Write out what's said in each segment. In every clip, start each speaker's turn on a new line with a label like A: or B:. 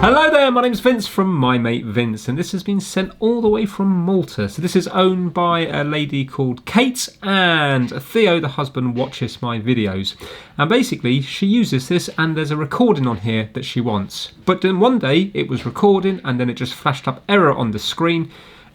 A: Hello there, my name's Vince from My Mate Vince, and this has been sent all the way from Malta. So this is owned by a lady called Kate, and Theo, the husband, watches my videos. And basically, she uses this, and there's a recording on here that she wants. But then one day, it was recording, and then it just flashed up error on the screen.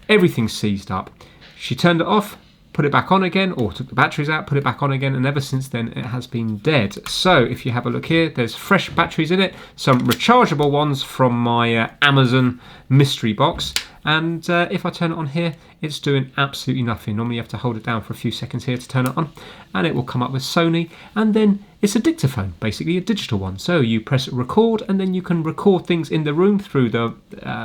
A: Everything seized up. She turned it off, put it back on again, or took the batteries out, put it back on again, and ever since then it has been dead. So if you have a look here, there's fresh batteries in it, some rechargeable ones from my Amazon mystery box, and if I turn it on here, it's doing absolutely nothing. Normally you have to hold it down for a few seconds here to turn it on, and it will come up with Sony, and then it's a dictaphone, basically a digital one. So you press record, and then you can record things in the room through the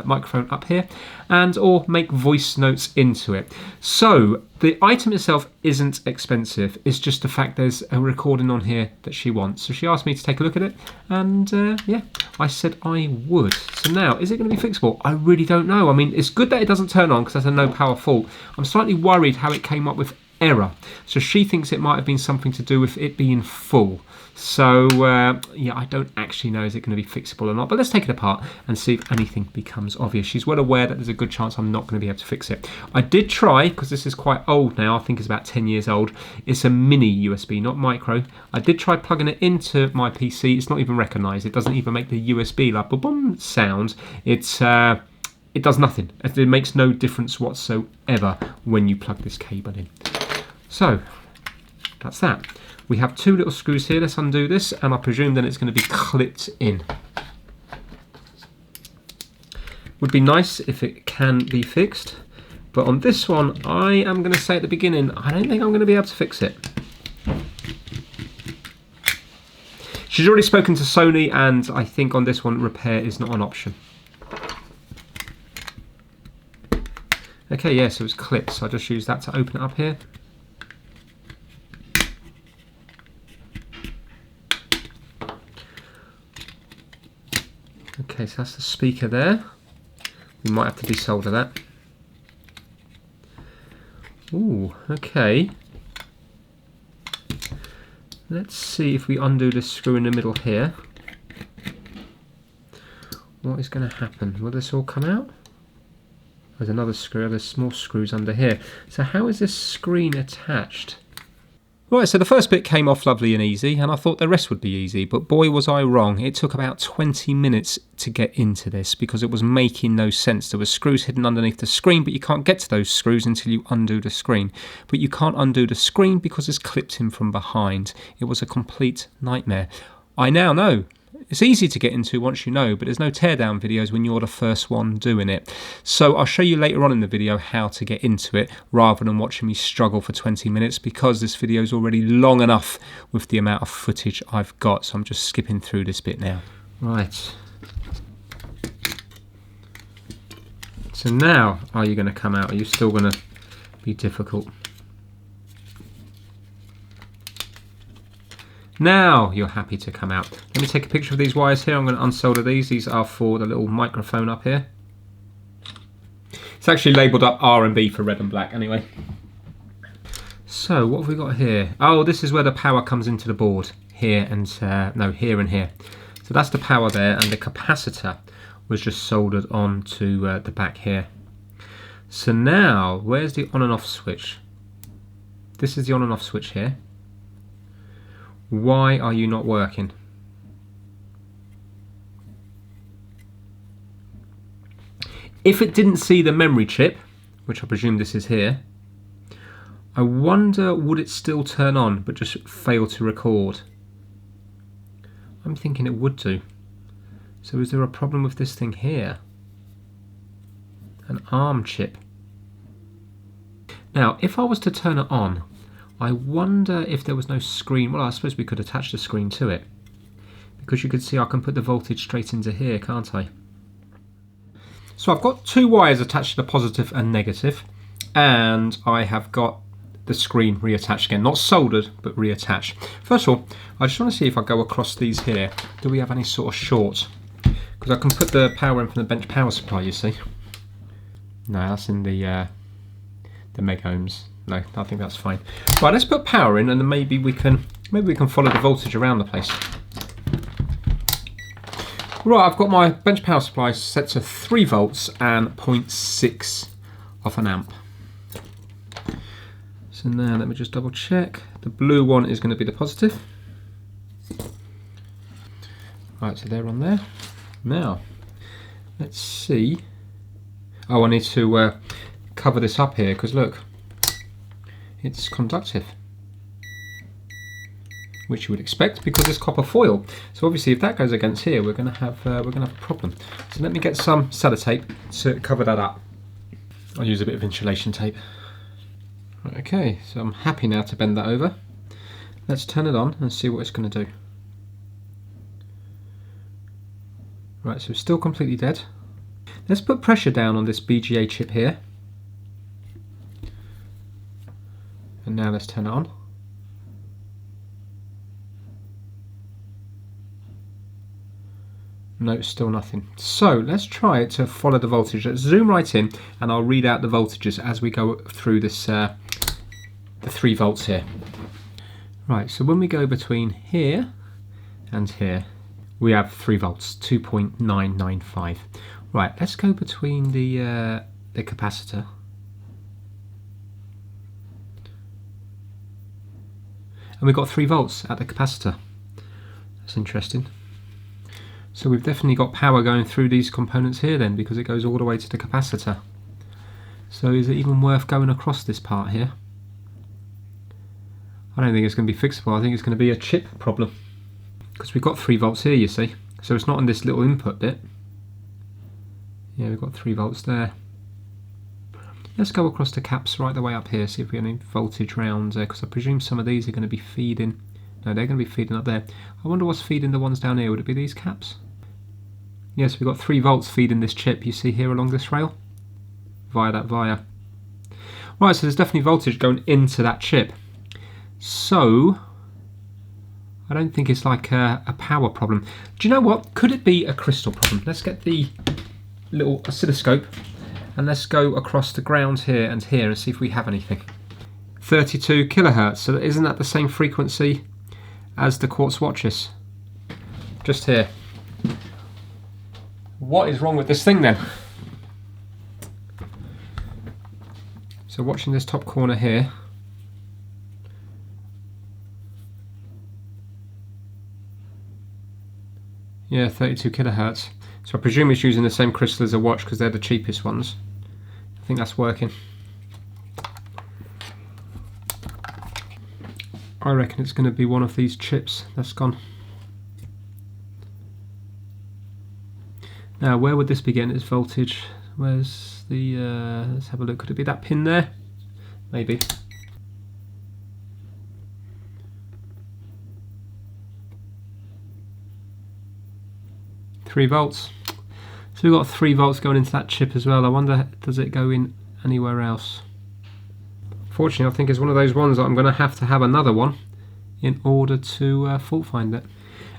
A: microphone up here, and or make voice notes into it. So the item itself isn't expensive, it's just the fact there's a recording on here that she wants. So she asked me to take a look at it, and yeah, I said I would. So now, is it going to be fixable? I really don't know. I mean, it's good that it doesn't turn on because that's a no power fault. I'm slightly worried how it came up with error. So she thinks it might have been something to do with it being full. So yeah, I don't actually know is it going to be fixable or not, but let's take it apart and see if anything becomes obvious. She's well aware that there's a good chance I'm not going to be able to fix it. I did try, because this is quite old now, I think it's about 10 years old. It's a mini USB, not micro. I did try plugging it into my PC. It's not even recognised. It doesn't even make the USB like boom sound. It does nothing. It makes no difference whatsoever when you plug this cable in. So that's that. We have two little screws here. Let's undo this, and I presume then it's going to be clipped in. Would be nice if it can be fixed, but on this one, I am going to say at the beginning, I don't think I'm going to be able to fix it. She's already spoken to Sony, and I think on this one, repair is not an option. Okay, yeah, so it's clipped, so I'll just use that to open it up here. Okay, so that's the speaker there. We might have to desolder that. Ooh, okay. Let's see if we undo this screw in the middle here. What is going to happen? Will this all come out? There's another screw, there's small screws under here. So how is this screen attached? Right, so the first bit came off lovely and easy, and I thought the rest would be easy, but boy was I wrong. It took about 20 minutes to get into this because it was making no sense. There were screws hidden underneath the screen, but you can't get to those screws until you undo the screen. But you can't undo the screen because it's clipped in from behind. It was a complete nightmare. I now know. It's easy to get into once you know, but there's no teardown videos when you're the first one doing it. So I'll show you later on in the video how to get into it rather than watching me struggle for 20 minutes because this video is already long enough with the amount of footage I've got. So I'm just skipping through this bit now. Right. So now, are you going to come out? Are you still going to be difficult? Now you're happy to come out. Let me take a picture of these wires here. I'm going to unsolder these. These are for the little microphone up here. It's actually labelled up R and B for red and black anyway. So what have we got here? Oh, this is where the power comes into the board. Here and no, here and here. So that's the power there, and the capacitor was just soldered on to the back here. So now, where's the on and off switch? This is the on and off switch here. Why are you not working? If it didn't see the memory chip, which I presume this is here, I wonder would it still turn on but just fail to record? I'm thinking it would do. So is there a problem with this thing here? An ARM chip. Now, if I was to turn it on, I wonder if there was no screen. Well, I suppose we could attach the screen to it, because you could see I can put the voltage straight into here, can't I? So I've got two wires attached to the positive and negative, and I have got the screen reattached again, not soldered but reattached. First of all, I just want to see if I go across these here, do we have any sort of short? Because I can put the power in from the bench power supply, you see. No, that's in the meg ohms. No, I think that's fine. Right, let's put power in, and then maybe we can follow the voltage around the place. Right, I've got my bench power supply set to 3 volts and 0.6 of an amp. So now let me just double check. The blue one is going to be the positive. Right, so they're on there. Now, let's see. Oh, I need to cover this up here because look, it's conductive, which you would expect because it's copper foil. So obviously, if that goes against here, we're going to have a problem. So let me get some sellotape to cover that up. I'll use a bit of insulation tape. Right, okay, so I'm happy now to bend that over. Let's turn it on and see what it's going to do. Right, so it's still completely dead. Let's put pressure down on this BGA chip here. And now let's turn it on. No, still nothing. So let's try it to follow the voltage. Let's zoom right in and I'll read out the voltages as we go through this, the 3 volts here. Right, so when we go between here and here, we have 3 volts, 2.995. Right, let's go between the capacitor. And we've got 3 volts at the capacitor. That's interesting. So we've definitely got power going through these components here then, because it goes all the way to the capacitor. So is it even worth going across this part here? I don't think it's going to be fixable. I think it's going to be a chip problem. Because we've got 3 volts here, you see. So it's not on this little input bit. Yeah, we've got 3 volts there. Let's go across the caps right the way up here, see if we get any voltage round there, because I presume some of these are going to be feeding. No, they're going to be feeding up there. I wonder what's feeding the ones down here. Would it be these caps? Yes, we've got 3 volts feeding this chip, you see here along this rail, via that wire. Right, so there's definitely voltage going into that chip. So, I don't think it's like a power problem. Do you know what? Could it be a crystal problem? Let's get the little oscilloscope and let's go across the ground here and see if we have anything. 32 kilohertz, so isn't that the same frequency as the quartz watches? Just here. What is wrong with this thing then? So watching this top corner here, yeah, 32 kilohertz. So I presume it's using the same crystal as a watch because they're the cheapest ones. I think that's working. I reckon it's going to be one of these chips that's gone. Now, where would this be getting its voltage? Where's the, let's have a look, could it be that pin there? Maybe. $3 volts. So we've got 3 volts going into that chip as well. I wonder, does it go in anywhere else? Fortunately, I think it's one of those ones that I'm going to have another one in order to fault find it.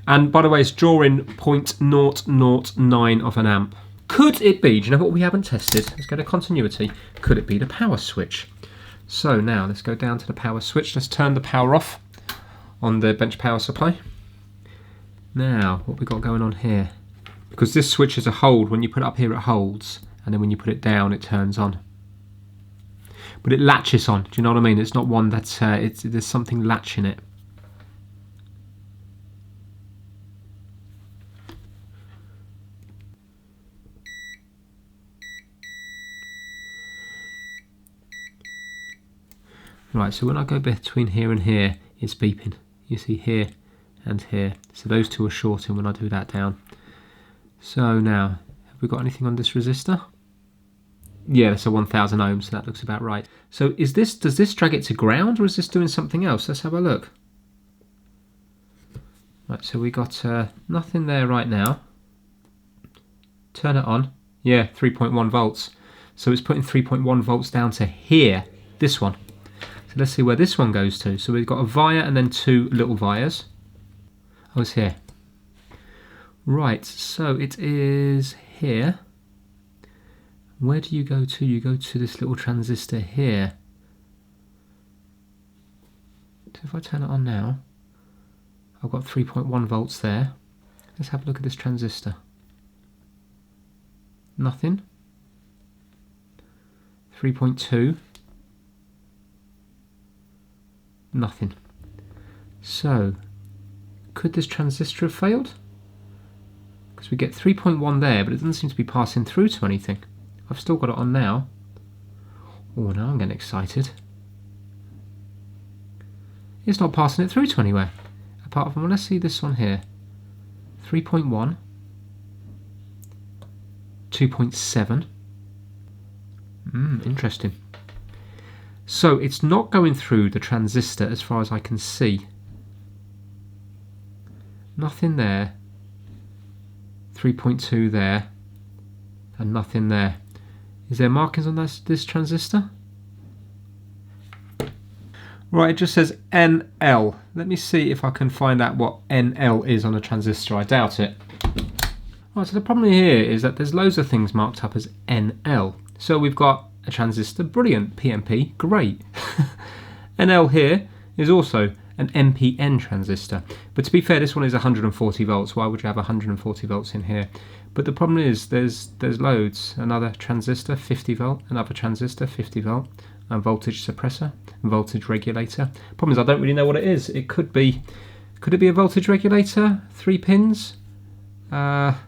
A: And by the way, it's drawing 0.009 of an amp. Could it be, do you know what we haven't tested? Let's go to continuity. Could it be the power switch? So now let's go down to the power switch. Let's turn the power off on the bench power supply. Now, what we got going on here? Because this switch is a hold. When you put it up here, it holds. And then when you put it down, it turns on. But it latches on. Do you know what I mean? It's not one that's, there's something latching it. Right, so when I go between here and here, it's beeping. You see here and here. So those two are shorting when I do that down. So now, have we got anything on this resistor? Yeah, that's a 1000 ohms, so that looks about right. So does this drag it to ground, or is this doing something else? Let's have a look. Right, so we got nothing there right now. Turn it on. Yeah, 3.1 volts. So it's putting 3.1 volts down to here, this one. So let's see where this one goes to. So we've got a via and then 2 little vias. Oh, it's here. Right, so it is here. Where do you go to? You go to this little transistor here. So if I turn it on now, I've got 3.1 volts there. Let's have a look at this transistor. Nothing. 3.2. Nothing. So, could this transistor have failed? Because we get 3.1 there, but it doesn't seem to be passing through to anything. I've still got it on now. Oh, now I'm getting excited. It's not passing it through to anywhere. Apart from, well, let's see this one here. 3.1. 2.7. Interesting. So it's not going through the transistor as far as I can see. Nothing there. 3.2 there. And nothing there. Is there markings on this transistor? Right, it just says NL. Let me see if I can find out what NL is on a transistor. I doubt it. Right, so the problem here is that there's loads of things marked up as NL. So we've got a transistor, brilliant, PNP, great. NL here is also an NPN transistor. But to be fair, this one is 140 volts. Why would you have 140 volts in here? But the problem is there's loads. Another transistor, 50 volt, another transistor, 50 volt, a voltage suppressor, voltage regulator. Problem is I don't really know what it is. It could be a voltage regulator? 3 pins? Ground?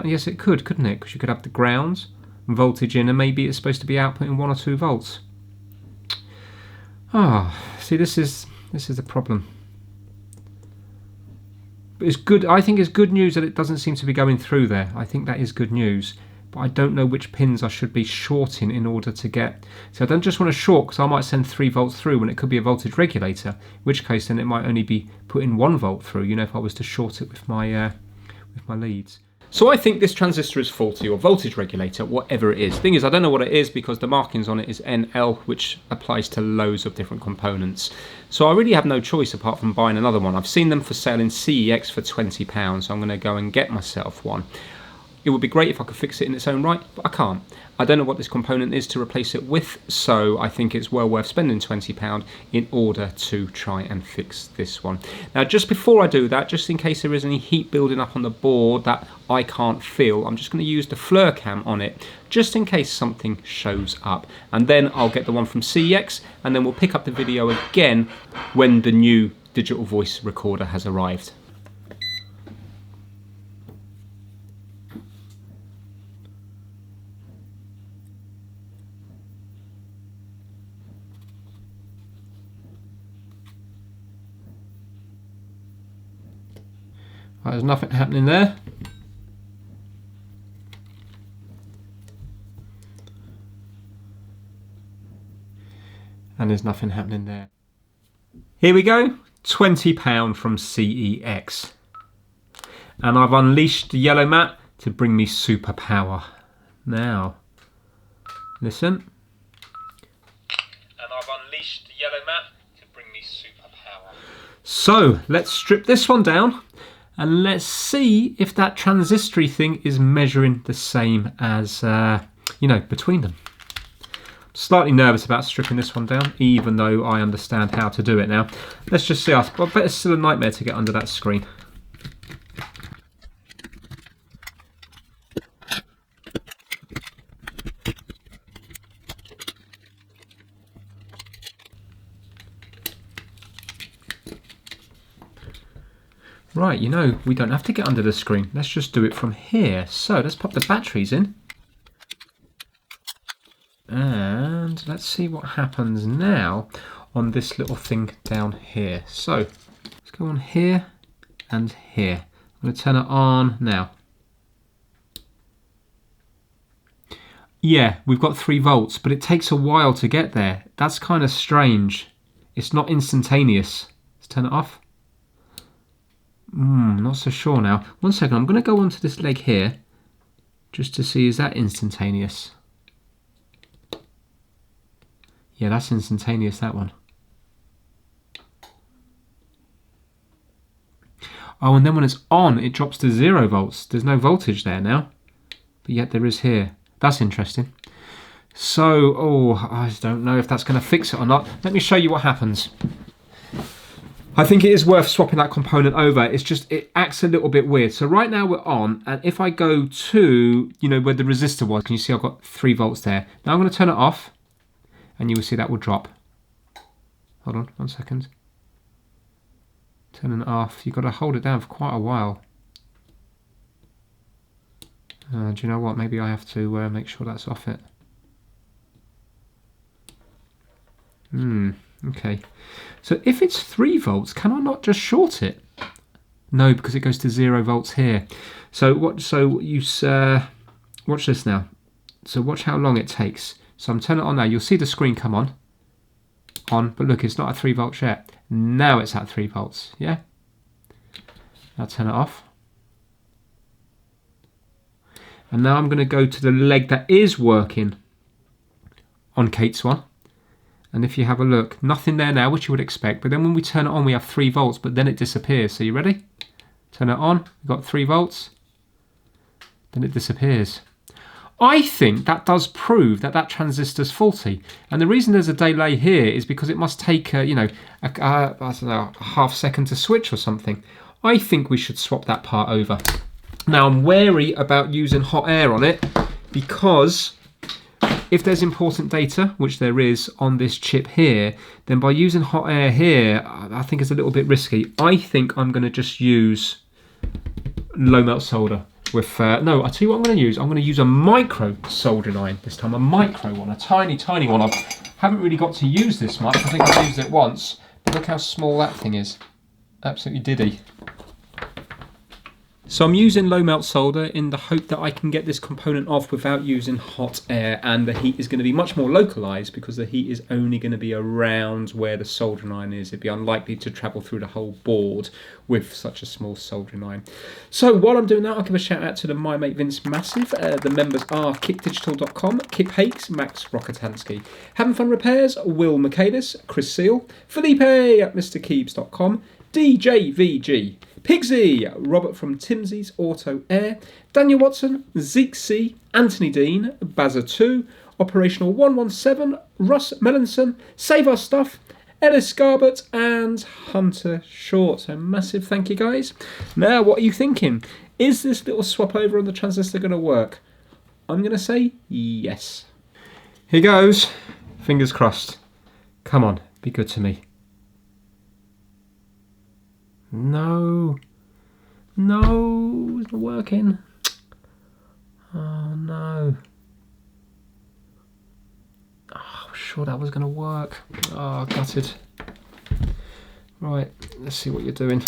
A: Yes, it could, couldn't it? Because you could have the grounds, voltage in, and maybe it's supposed to be outputting 1 or 2 volts. See, this is the problem. But it's good. I think it's good news that it doesn't seem to be going through there. I think that is good news. But I don't know which pins I should be shorting in order to get. So I don't just want to short because I might send 3 volts through when it could be a voltage regulator. In which case then it might only be putting 1 volt through. You know, if I was to short it with my leads. So I think this transistor is faulty, or voltage regulator, whatever it is. Thing is, I don't know what it is because the markings on it is NL, which applies to loads of different components. So I really have no choice apart from buying another one. I've seen them for sale in CEX for £20, so I'm going to go and get myself one. It would be great if I could fix it in its own right, but I can't. I don't know what this component is to replace it with, so I think it's well worth spending £20 in order to try and fix this one. Now, just before I do that, just in case there is any heat building up on the board that I can't feel, I'm just going to use the FLIR cam on it, just in case something shows up. And then I'll get the one from CEX, and then we'll pick up the video again when the new digital voice recorder has arrived. Right, there's nothing happening there. And there's nothing happening there. Here we go, £20 from CEX. And I've unleashed the yellow mat to bring me superpower. Now, listen. And I've unleashed the yellow mat to bring me superpower. So, let's strip this one down. And let's see if that transistory thing is measuring the same as, between them. I'm slightly nervous about stripping this one down, even though I understand how to do it now. Let's just see. I bet it's still a nightmare to get under that screen. Right, we don't have to get under the screen. Let's just do it from here. So let's pop the batteries in. And let's see what happens now on this little thing down here. So let's go on here and here. I'm going to turn it on now. Yeah, we've got 3 volts, but it takes a while to get there. That's kind of strange. It's not instantaneous. Let's turn it off. Not so sure now. 1 second, I'm going to go onto this leg here just to see, is that instantaneous? Yeah, that's instantaneous, that one. Oh, and then when it's on, it drops to 0 volts. There's no voltage there now, but yet there is here. That's interesting. So, I don't know if that's going to fix it or not. Let me show you what happens. I think it is worth swapping that component over. It's just, it acts a little bit weird. So right now we're on, and if I go to, you know, where the resistor was, can you see I've got 3 volts there. Now I'm going to turn it off, and you will see that will drop. Hold on, 1 second. Turning it off. You've got to hold it down for quite a while. Do you know what? Maybe I have to make sure that's off it. Okay. So if it's 3 volts, can I not just short it? No, because it goes to 0 volts here. So watch this now. So watch how long it takes. So I'm turning it on now. You'll see the screen come on, but look, it's not at 3 volts yet. Now it's at 3 volts. Yeah. Now turn it off. And now I'm going to go to the leg that is working on Kate's one. And if you have a look, nothing there now, which you would expect. But then when we turn it on, we have 3 volts, but then it disappears. So you ready? Turn it on. We've got 3 volts. Then it disappears. I think that does prove that that transistor's faulty. And the reason there's a delay here is because it must take, I don't know, a half second to switch or something. I think we should swap that part over. Now I'm wary about using hot air on it, because if there's important data, which there is on this chip here, then by using hot air here, I think it's a little bit risky. I think I'm going to just use low melt solder with, no, I'll tell you what I'm going to use. I'm going to use a micro soldering iron this time, a micro one, a tiny, tiny one. I haven't really got to use this much. I think I've used it once, but look how small that thing is. Absolutely diddy. So I'm using low melt solder in the hope that I can get this component off without using hot air, and the heat is going to be much more localized because the heat is only going to be around where the soldering iron is. It'd be unlikely to travel through the whole board with such a small soldering iron. So while I'm doing that, I'll give a shout out to the My Mate Vince Massive. The members are kickdigital.com, Kip Hakes, Max Rokotansky. Having Fun Repairs, Will Michaelis, Chris Seal, Felipe at MrKeebs.com, DJVG, Pigsy, Robert from Timsy's Auto Air, Daniel Watson, Zeke C, Anthony Dean, Bazza2, Operational 117, Russ Melanson, Save Our Stuff, Ellis Garbett, and Hunter Short. So massive thank you, guys. Now, what are you thinking? Is this little swap over on the transistor going to work? I'm going to say yes. Here goes. Fingers crossed. Come on, be good to me. No, it's not working. Oh no. Oh, I'm sure that was going to work. Oh, gutted. Right, let's see what you're doing.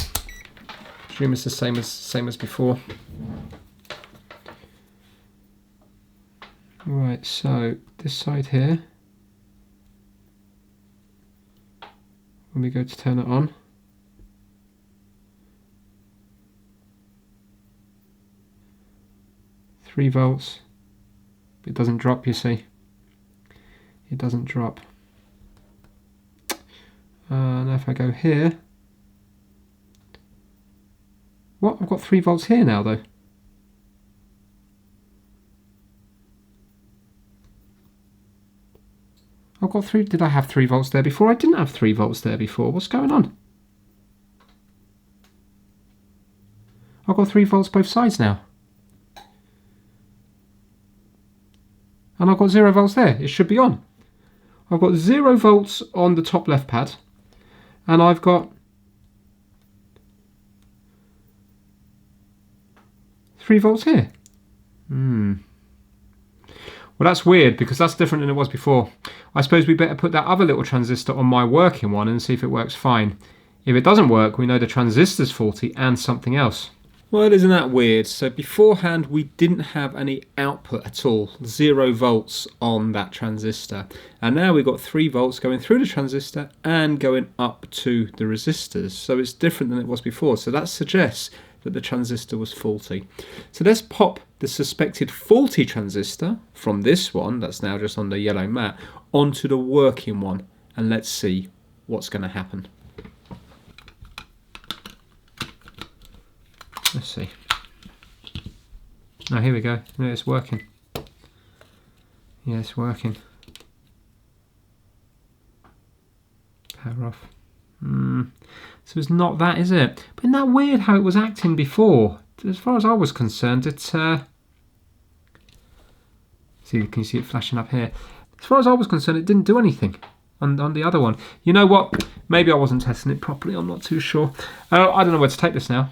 A: Assume it's the same as before. Right, so this side here, when we go to turn it on, .3 volts. It doesn't drop, you see. It doesn't drop. Now if I go here, what? I've got 3 volts here now though. I've got 3. Did I have 3 volts there before? I didn't have 3 volts there before. What's going on? I've got 3 volts both sides now. And I've got 0 volts there. It should be on. I've got 0 volts on the top left pad, and I've got 3 volts here. Well, that's weird because that's different than it was before. I suppose we better put that other little transistor on my working one and see if it works fine. If it doesn't work, we know the transistor's faulty and something else. Well, isn't that weird? So beforehand, we didn't have any output at all, 0 volts on that transistor. And now we've got 3 volts going through the transistor and going up to the resistors. So it's different than it was before. So that suggests that the transistor was faulty. So let's pop the suspected faulty transistor from this one, that's now just on the yellow mat, onto the working one. And let's see what's going to happen. Let's see. Oh, here we go. Yeah, it's working. Yeah, it's working. Power off. So it's not that, is it? But isn't that weird how it was acting before? As far as I was concerned, it... see, can you see it flashing up here? As far as I was concerned, it didn't do anything on the other one. You know what? Maybe I wasn't testing it properly. I'm not too sure. I don't know where to take this now.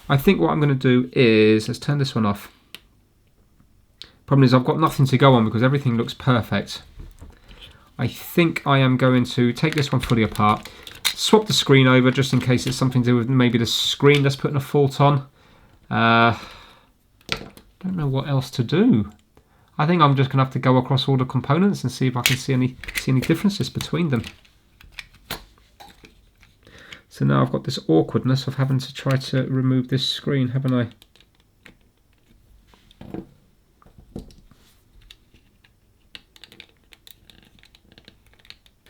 A: I think what I'm going to do is... Let's turn this one off. Problem is I've got nothing to go on because everything looks perfect. I think I am going to take this one fully apart, swap the screen over just in case it's something to do with maybe the screen that's putting a fault on. Don't know what else to do. I think I'm just going to have to go across all the components and see if I can see any differences between them. So now I've got this awkwardness of having to try to remove this screen, haven't I?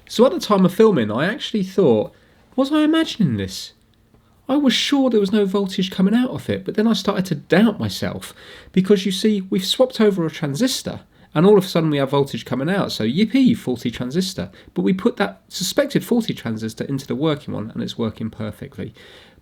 A: So at the time of filming, I actually thought, was I imagining this? I was sure there was no voltage coming out of it, but then I started to doubt myself because you see, we've swapped over a transistor and all of a sudden we have voltage coming out. So yippee, faulty transistor. But we put that suspected faulty transistor into the working one and it's working perfectly.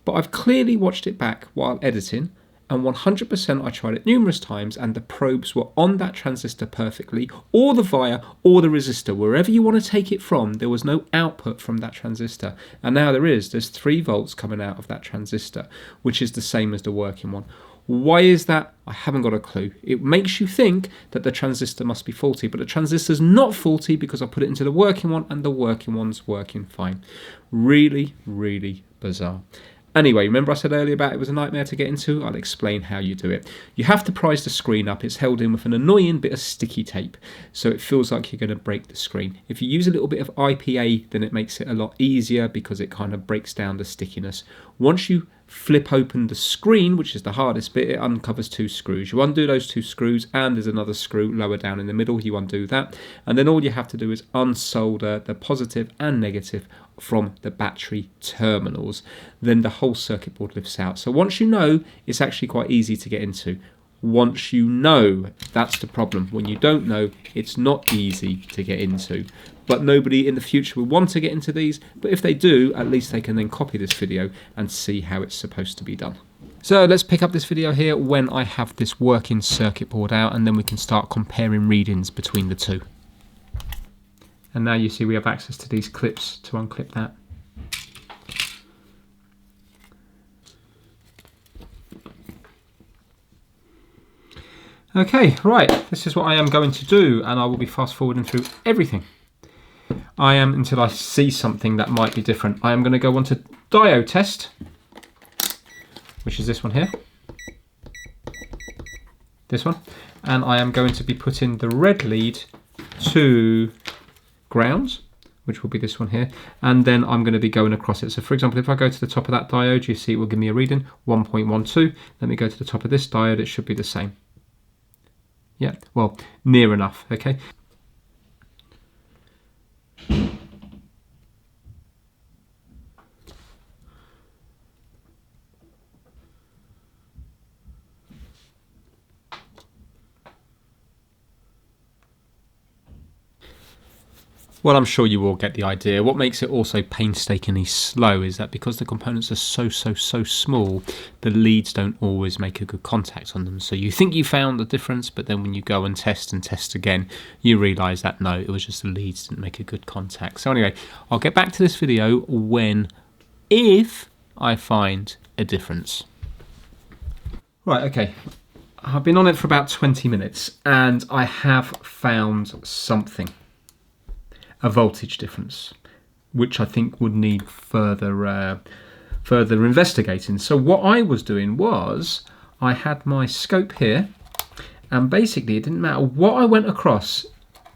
A: But I've clearly watched it back while editing, and 100% I tried it numerous times and the probes were on that transistor perfectly, or the via, or the resistor. Wherever you want to take it from, there was no output from that transistor. And now there's 3 volts coming out of that transistor, which is the same as the working one. Why is that? I haven't got a clue. It makes you think that the transistor must be faulty, but the transistor's not faulty because I put it into the working one and the working one's working fine. Really, really bizarre. Anyway, remember I said earlier about it was a nightmare to get into? I'll explain how you do it. You have to prise the screen up. It's held in with an annoying bit of sticky tape, so it feels like you're going to break the screen. If you use a little bit of IPA, then it makes it a lot easier because it kind of breaks down the stickiness. Once you flip open the screen, which is the hardest bit, it uncovers 2 screws. You undo those 2 screws, and there's another screw lower down in the middle. You undo that, and then all you have to do is unsolder the positive and negative from the battery terminals. Then the whole circuit board lifts out. So once you know, it's actually quite easy to get into. Once you know, that's the problem. When you don't know, it's not easy to get into. But nobody in the future will want to get into these, but if they do, at least they can then copy this video and see how it's supposed to be done. So let's pick up this video here when I have this working circuit board out, and then we can start comparing readings between the two. And now you see we have access to these clips to unclip that. Okay, right, this is what I am going to do, and I will be fast forwarding through everything. I am until I see something that might be different. I am going to go on to diode test, which is this one here. This one. And I am going to be putting the red lead to grounds, which will be this one here, and then I'm going to be going across it. So for example, if I go to the top of that diode, you see it will give me a reading 1.12. Let me go to the top of this diode, it should be the same. Yeah, well, near enough, okay. Well, I'm sure you all get the idea. What makes it also painstakingly slow is that because the components are so small, the leads don't always make a good contact on them. So you think you found the difference, but then when you go and test again, you realise that no, it was just the leads didn't make a good contact. So anyway, I'll get back to this video if I find a difference. Right, okay. I've been on it for about 20 minutes and I have found something. A voltage difference, which I think would need further investigating. So what I was doing was I had my scope here, and basically it didn't matter what I went across,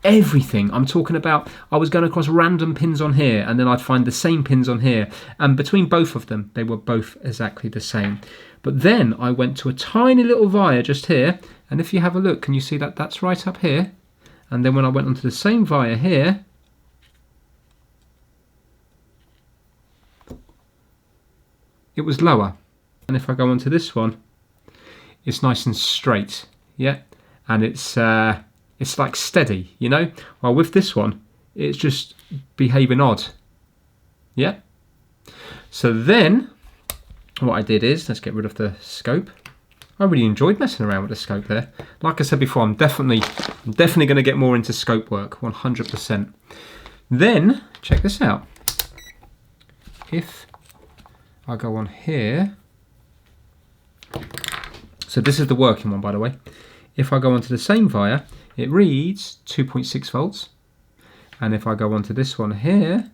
A: everything. I'm talking about I was going across random pins on here, and then I'd find the same pins on here, and between both of them they were both exactly the same. But then I went to a tiny little via just here, and if you have a look, can you see that that's right up here? And then when I went onto the same via here, it was lower. And if I go onto this one, it's nice and straight, yeah? And it's like steady, you know? Well, with this one, it's just behaving odd, yeah? So then what I did is, let's get rid of the scope. I really enjoyed messing around with the scope there. Like I said before, I'm definitely going to get more into scope work, 100%. Then, check this out. If I go on here, so this is the working one, by the way. If I go onto the same via, it reads 2.6 volts. And if I go onto this one here,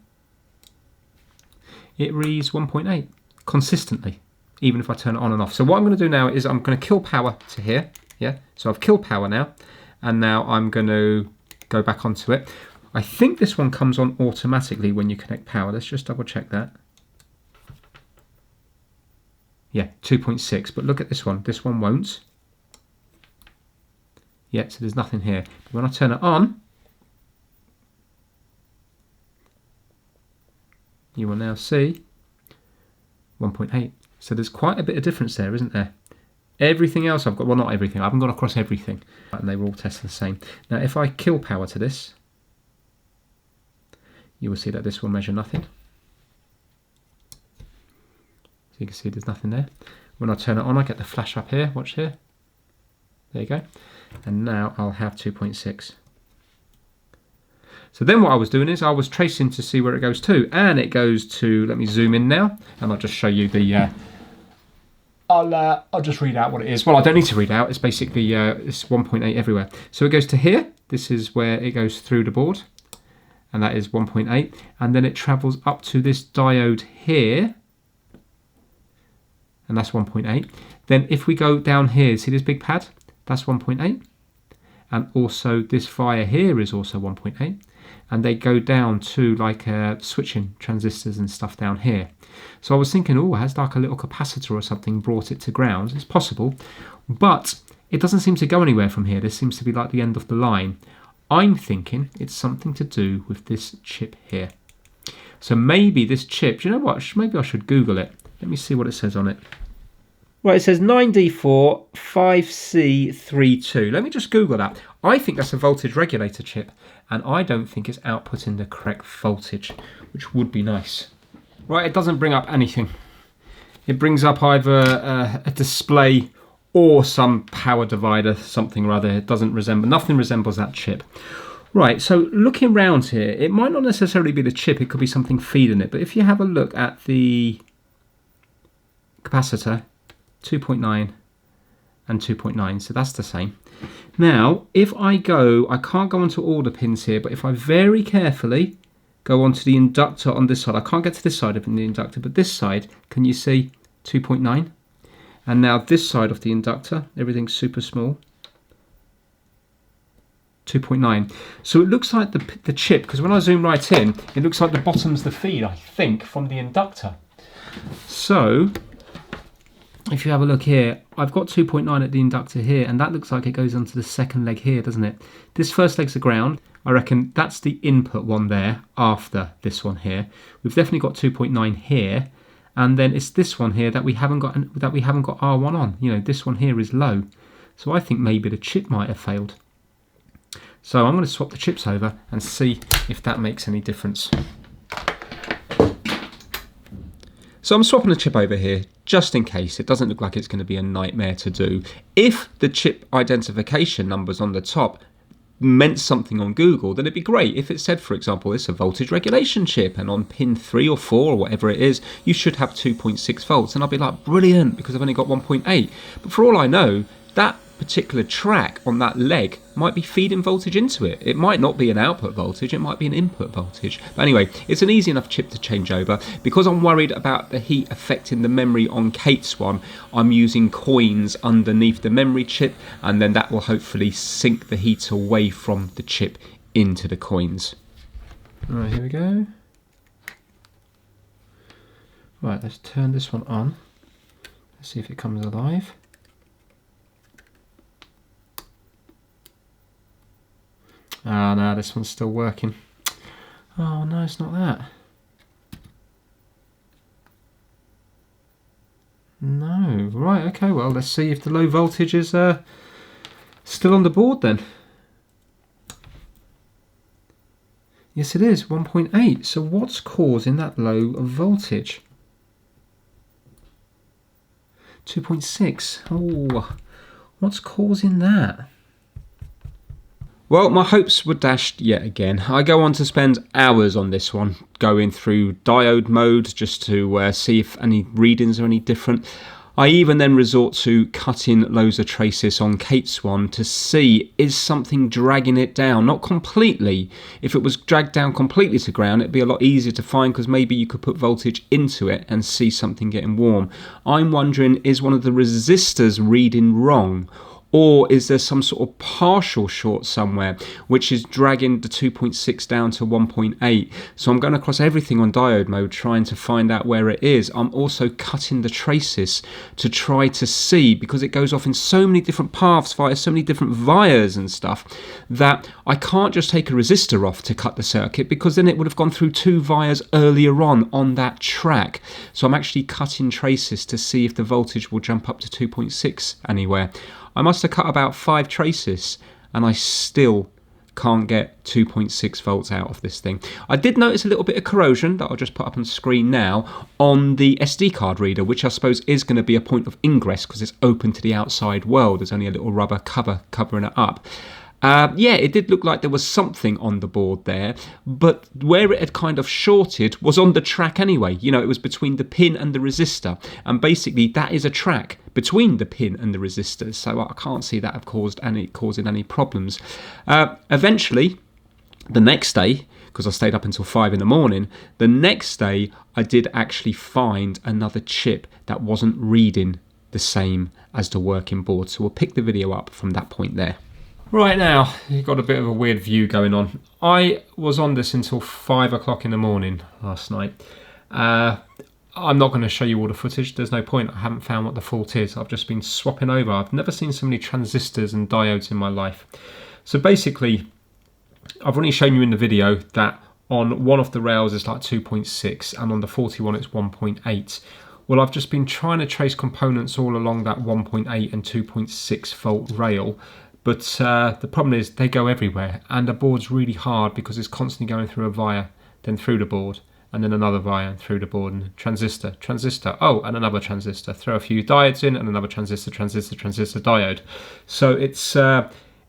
A: it reads 1.8 consistently, even if I turn it on and off. So what I'm going to do now is I'm going to kill power to here. Yeah, so I've killed power now, and now I'm going to go back onto it. I think this one comes on automatically when you connect power. Let's just double check that. Yeah, 2.6, but look at this one. This one won't. Yeah, so there's nothing here. But when I turn it on, you will now see 1.8. So there's quite a bit of difference there, isn't there? Everything else I've got, well, not everything, I haven't gone across everything, and they were all tested the same. Now, if I kill power to this, you will see that this will measure nothing. So you can see there's nothing there. When I turn it on, I get the flash up here, watch here. There you go. And now I'll have 2.6. So then what I was doing is I was tracing to see where it goes to, and it goes to, let me zoom in now, and I'll just show you the, I'll just read out what it is. Well, I don't need to read out, it's basically, it's 1.8 everywhere. So it goes to here, this is where it goes through the board, and that is 1.8, and then it travels up to this diode here, and that's 1.8. Then if we go down here, see this big pad? That's 1.8, and also this via here is also 1.8. And they go down to like switching transistors and stuff down here. So I was thinking, oh, has like a little capacitor or something brought it to ground? It's possible, but it doesn't seem to go anywhere from here. This seems to be like the end of the line. I'm thinking it's something to do with this chip here. So maybe this chip, do you know what? Maybe I should Google it. Let me see what it says on it. Right, it says 9D4 5C32. Let me just Google that. I think that's a voltage regulator chip, and I don't think it's outputting the correct voltage, which would be nice. Right, it doesn't bring up anything. It brings up either a display or some power divider, something or other. It doesn't resemble, nothing resembles that chip. Right, so looking around here, it might not necessarily be the chip, it could be something feeding it. But if you have a look at the capacitor, 2.9 and 2.9, so that's the same. Now, if I go, I can't go onto all the pins here, but if I very carefully go onto the inductor on this side, I can't get to this side of the inductor, but this side, can you see 2.9? And now this side of the inductor, everything's super small, 2.9. So it looks like the chip, because when I zoom right in, it looks like the bottom's the feed, I think, from the inductor. So if you have a look here, I've got 2.9 at the inductor here, and that looks like it goes onto the second leg here, doesn't it? This first leg's the ground. I reckon that's the input one there after this one here. We've definitely got 2.9 here, and then it's this one here that we haven't got R1 on. You know, this one here is low. So I think maybe the chip might have failed. So I'm going to swap the chips over and see if that makes any difference. So I'm swapping the chip over here just in case. It doesn't look like it's going to be a nightmare to do. If the chip identification numbers on the top meant something on Google, then it'd be great. If it said, for example, it's a voltage regulation chip, and on pin 3 or 4 or whatever it is, you should have 2.6 volts, and I'll be like, brilliant, because I've only got 1.8. But for all I know, that particular track on that leg might be feeding voltage into it. It might not be an output voltage, it might be an input voltage. But anyway, it's an easy enough chip to change over. Because I'm worried about the heat affecting the memory on Kate's one, I'm using coins underneath the memory chip, and then that will hopefully sink the heat away from the chip into the coins. Right, here we go. Right, let's turn this one on. Let's see if it comes alive. Oh no, this one's still working. Oh no, it's not that. No, right, okay, well, let's see if the low voltage is still on the board then. Yes, it is, 1.8. So what's causing that low voltage? 2.6. Oh, what's causing that? Well, my hopes were dashed yet again. I go on to spend hours on this one, going through diode mode just to see if any readings are any different. I even then resort to cutting loads of traces on Kate's one to see, is something dragging it down? Not completely. If it was dragged down completely to ground, it'd be a lot easier to find because maybe you could put voltage into it and see something getting warm. I'm wondering, is one of the resistors reading wrong? Or is there some sort of partial short somewhere which is dragging the 2.6 down to 1.8? So I'm going across everything on diode mode trying to find out where it is. I'm also cutting the traces to try to see, because it goes off in so many different paths via so many different vias and stuff, that I can't just take a resistor off to cut the circuit, because then it would have gone through 2 vias earlier on that track. So I'm actually cutting traces to see if the voltage will jump up to 2.6 anywhere. I must have cut about 5 traces and I still can't get 2.6 volts out of this thing. I did notice a little bit of corrosion that I'll just put up on screen now on the SD card reader, which I suppose is going to be a point of ingress because it's open to the outside world. There's only a little rubber cover covering it up. Yeah, it did look like there was something on the board there, but where it had kind of shorted was on the track anyway. You know, it was between the pin and the resistor, and basically that is a track between the pin and the resistors, so I can't see that have causing any problems. Eventually, the next day, because I stayed up until 5 in the morning, the next day I did actually find another chip that wasn't reading the same as the working board, so we'll pick the video up from that point there. Right, now, you've got a bit of a weird view going on. I was on this until 5 o'clock in the morning last night. I'm not going to show you all the footage. There's no point. I haven't found what the fault is. I've just been swapping over. I've never seen so many transistors and diodes in my life. So basically, I've only shown you in the video that on one of the rails it's like 2.6 and on the 41 it's 1.8. Well, I've just been trying to trace components all along that 1.8 and 2.6 volt rail. But the problem is they go everywhere, and the board's really hard because it's constantly going through a via, then through the board, and then another via and through the board, and transistor, oh, and another transistor. Throw a few diodes in, and another transistor, diode. So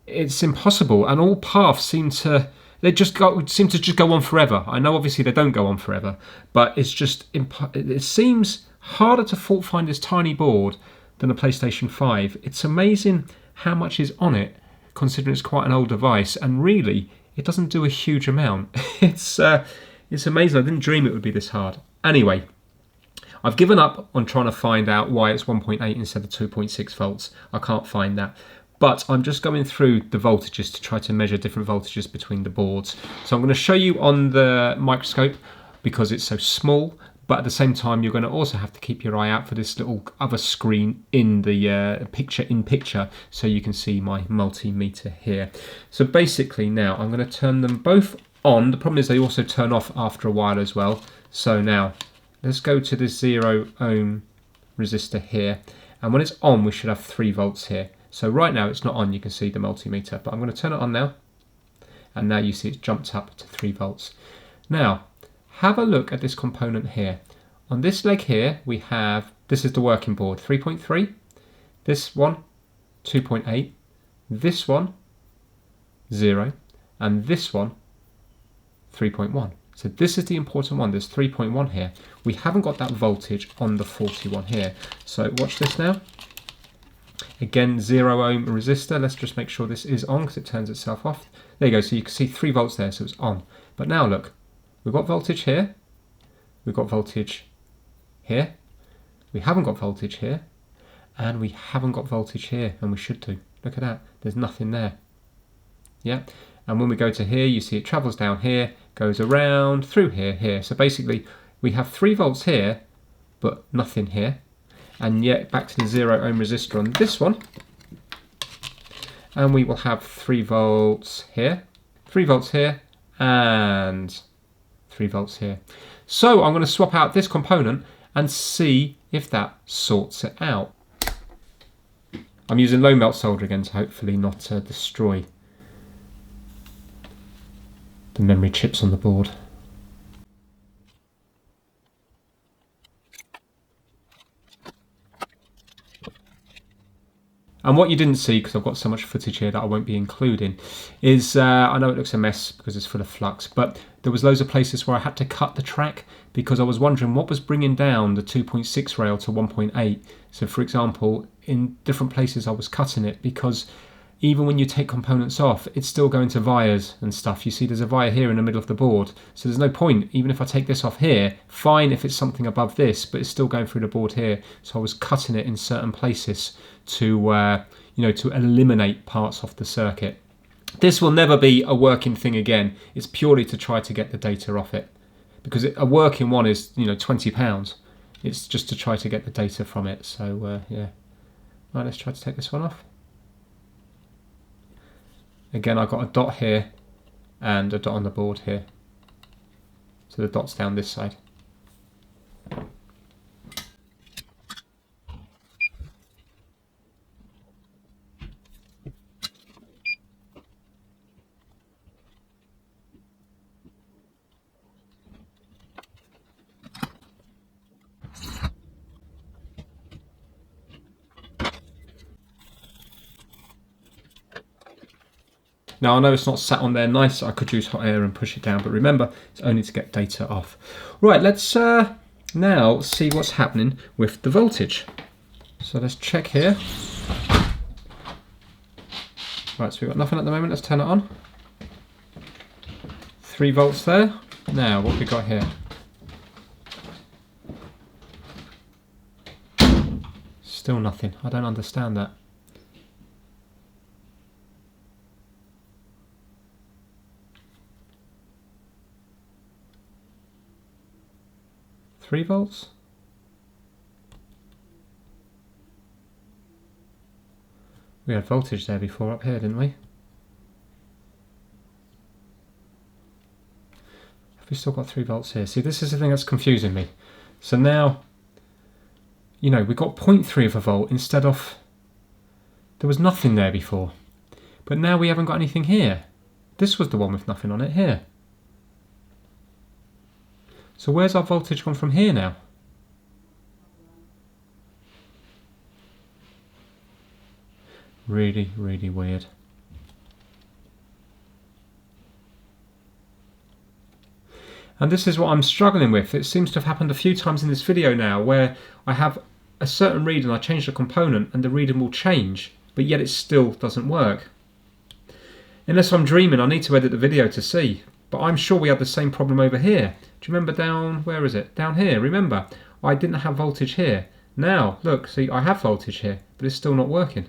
A: it's impossible, and all paths seem to just go on forever. I know obviously they don't go on forever, but it's just it seems harder to fault find this tiny board than a PlayStation 5. It's amazing how much is on it, considering it's quite an old device, and really it doesn't do a huge amount. It's amazing. I didn't dream it would be this hard. Anyway, I've given up on trying to find out why it's 1.8 instead of 2.6 volts. I can't find that, but I'm just going through the voltages to try to measure different voltages between the boards. So I'm going to show you on the microscope because it's so small, but at the same time you're going to also have to keep your eye out for this little other screen in the picture so you can see my multimeter here. So basically now I'm going to turn them both on. The problem is they also turn off after a while as well. So now let's go to this 0 ohm resistor here, and when it's on we should have 3 volts here. So right now it's not on, you can see the multimeter, but I'm going to turn it on now, and now you see it's jumped up to 3 volts. Now have a look at this component here. On this leg here we have, this is the working board, 3.3, this one 2.8, this one 0, and this one 3.1. So this is the important one, there's 3.1 here. We haven't got that voltage on the 41 here. So watch this now. Again, 0 ohm resistor. Let's just make sure this is on because it turns itself off. There you go, so you can see 3 volts there, so it's on. But now look, we've got voltage here, we've got voltage here, we haven't got voltage here, and we haven't got voltage here, and we should do. Look at that, there's nothing there. Yeah, and when we go to here, you see it travels down here, goes around through here. So basically, we have 3 volts here, but nothing here. And yet, back to the 0 ohm resistor on this one, and we will have 3 volts here, 3 volts here, and 3 volts here. So I'm going to swap out this component and see if that sorts it out. I'm using low melt solder again to hopefully not destroy the memory chips on the board. And what you didn't see, because I've got so much footage here that I won't be including, is, I know it looks a mess because it's full of flux, but there was loads of places where I had to cut the track because I was wondering what was bringing down the 2.6 rail to 1.8. So for example, in different places I was cutting it because even when you take components off, it's still going to vias and stuff. You see there's a via here in the middle of the board, so there's no point. Even if I take this off here, fine if it's something above this, but it's still going through the board here. So I was cutting it in certain places to, to eliminate parts off the circuit. This will never be a working thing again. It's purely to try to get the data off it, because a working one is, £20. It's just to try to get the data from it. So yeah, right, let's try to take this one off. Again, I've got a dot here and a dot on the board here. So the dot's down this side. Now I know it's not sat on there nice, I could use hot air and push it down, but remember, it's only to get data off. Right, let's now see what's happening with the voltage. So let's check here. Right, so we've got nothing at the moment, let's turn it on. 3 volts there. Now, what have we got here? Still nothing, I don't understand that. 3 volts? We had voltage there before up here, didn't we? Have we still got 3 volts here? See, this is the thing that's confusing me. So now, we got 0.3 of a volt instead of, there was nothing there before. But now we haven't got anything here. This was the one with nothing on it here. So where's our voltage gone from here now? Really, really weird. And this is what I'm struggling with. It seems to have happened a few times in this video now where I have a certain read and I change the component and the reading will change, but yet it still doesn't work. Unless I'm dreaming, I need to edit the video to see. But I'm sure we had the same problem over here. Do you remember down, where is it? Down here, remember? I didn't have voltage here. Now, look, see, I have voltage here, but it's still not working.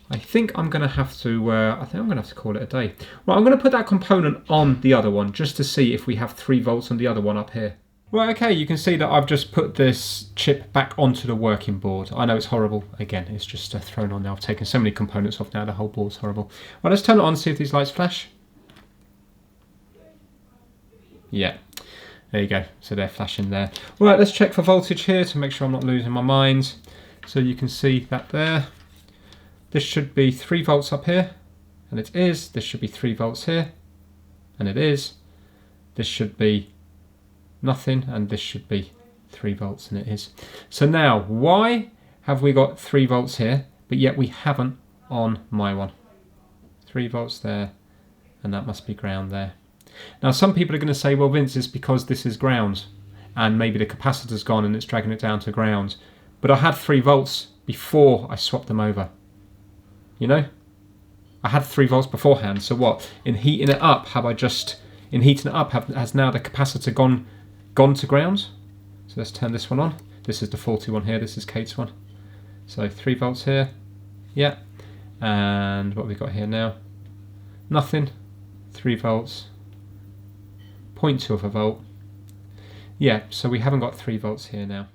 A: I think I'm going to have to, call it a day. Right, I'm going to put that component on the other one, just to see if we have 3 volts on the other one up here. Right, okay, you can see that I've just put this chip back onto the working board. I know it's horrible. Again, it's just thrown on now. I've taken so many components off now, the whole board's horrible. Right, let's turn it on and see if these lights flash. Yeah, there you go. So they're flashing there. Right, let's check for voltage here to make sure I'm not losing my mind. So you can see that there. This should be 3 volts up here, and it is. This should be 3 volts here, and it is. This should be nothing, and this should be 3 volts, and it is. So now, why have we got 3 volts here, but yet we haven't on my one? 3 volts there, and that must be ground there. Now some people are going to say, well Vince, it's because this is ground and maybe the capacitor's gone and it's dragging it down to ground. But I had 3 volts before I swapped them over. I had 3 volts beforehand, so what? In heating it up, has now the capacitor gone to ground? So let's turn this one on. This is the faulty one here, this is Kate's one. So 3 volts here, yeah. And what have we got here now? Nothing, 3 volts. 0.2 of a volt. Yeah, so we haven't got 3 volts here now.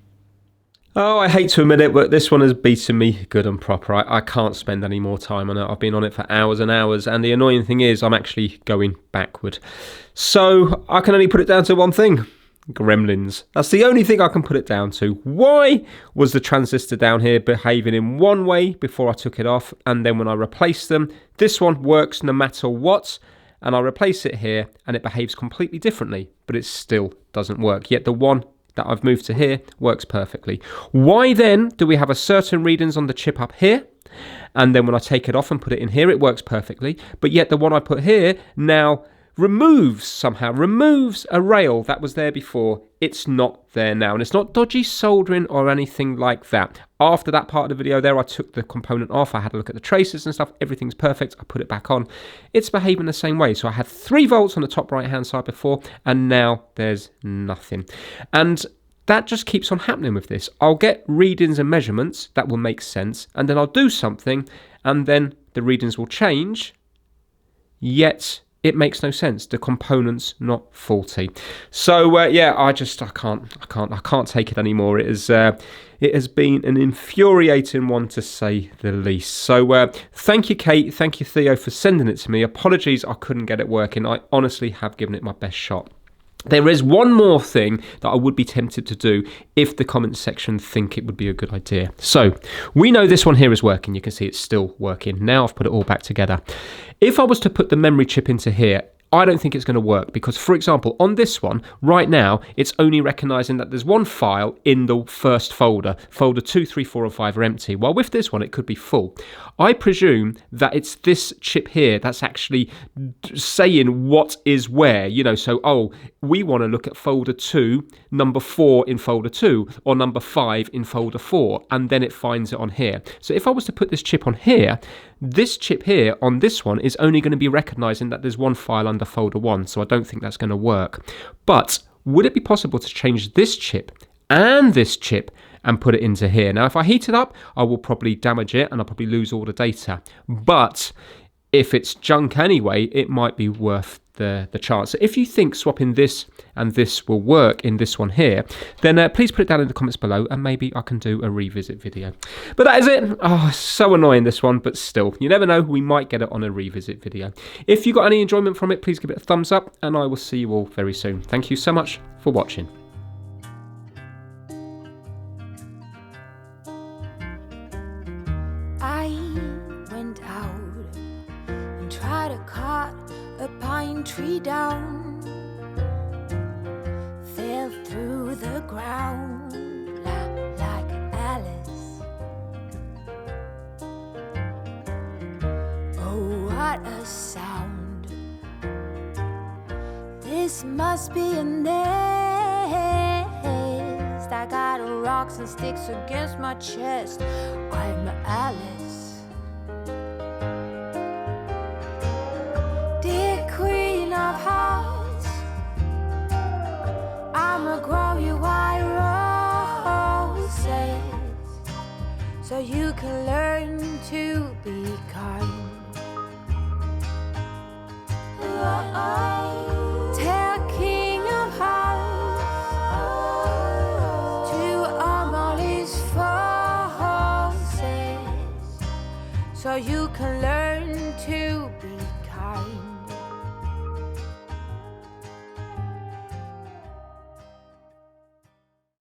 A: Oh, I hate to admit it, but this one has beaten me good and proper. I can't spend any more time on it. I've been on it for hours and hours, and the annoying thing is I'm actually going backward. So I can only put it down to one thing. Gremlins. That's the only thing I can put it down to. Why was the transistor down here behaving in one way before I took it off, and then when I replaced them, this one works no matter what, and I replace it here and it behaves completely differently, but it still doesn't work. Yet the one that I've moved to here works perfectly. Why then do we have a certain readings on the chip up here? And then when I take it off and put it in here, it works perfectly. But yet the one I put here now removes a rail that was there before. It's not there now, and it's not dodgy soldering or anything like that. After that part of the video there, I took the component off, I had a look at the traces and stuff, everything's perfect, I put it back on. It's behaving the same way. So I had 3 volts on the top right hand side before, and now there's nothing. And that just keeps on happening with this. I'll get readings and measurements that will make sense, and then I'll do something, and then the readings will change, yet it makes no sense. The component's not faulty. So yeah, I can't take it anymore. It has been an infuriating one, to say the least. So thank you, Kate. Thank you, Theo, for sending it to me. Apologies I couldn't get it working. I honestly have given it my best shot. There is one more thing that I would be tempted to do if the comments section think it would be a good idea. So we know this one here is working. You can see it's still working. Now I've put it all back together. If I was to put the memory chip into here, I don't think it's going to work because, for example, on this one, right now, it's only recognising that there's one file in the first folder. Folder 2, 3, 4 and 5 are empty. While with this one, it could be full. I presume that it's this chip here that's actually saying what is where, you know, so, oh, we want to look at folder 2, number 4 in folder 2, or number 5 in folder 4, and then it finds it on here. So if I was to put this chip on here, this chip here on this one is only going to be recognising that there's one file under folder 1, so I don't think that's going to work. But would it be possible to change this chip and this chip and put it into here? Now, if I heat it up, I will probably damage it and I'll probably lose all the data. But if it's junk anyway, it might be worth the chance. So if you think swapping this and this will work in this one here, then please put it down in the comments below and maybe I can do a revisit video. But that is it. Oh, so annoying, this one, but still, you never know, we might get it on a revisit video. If you got any enjoyment from it, please give it a thumbs up and I will see you all very soon. Thank you so much for watching.
B: I went out and tried to cut a pine tree down, fell through the ground like Alice. Oh, what a sound. This must be a nest. I got rocks and sticks against my chest. I'm Alice. Dear Queen of Hearts, I'ma grow you white roses so you can learn to be kind. Tell King of Hearts to arm all his forces so you can learn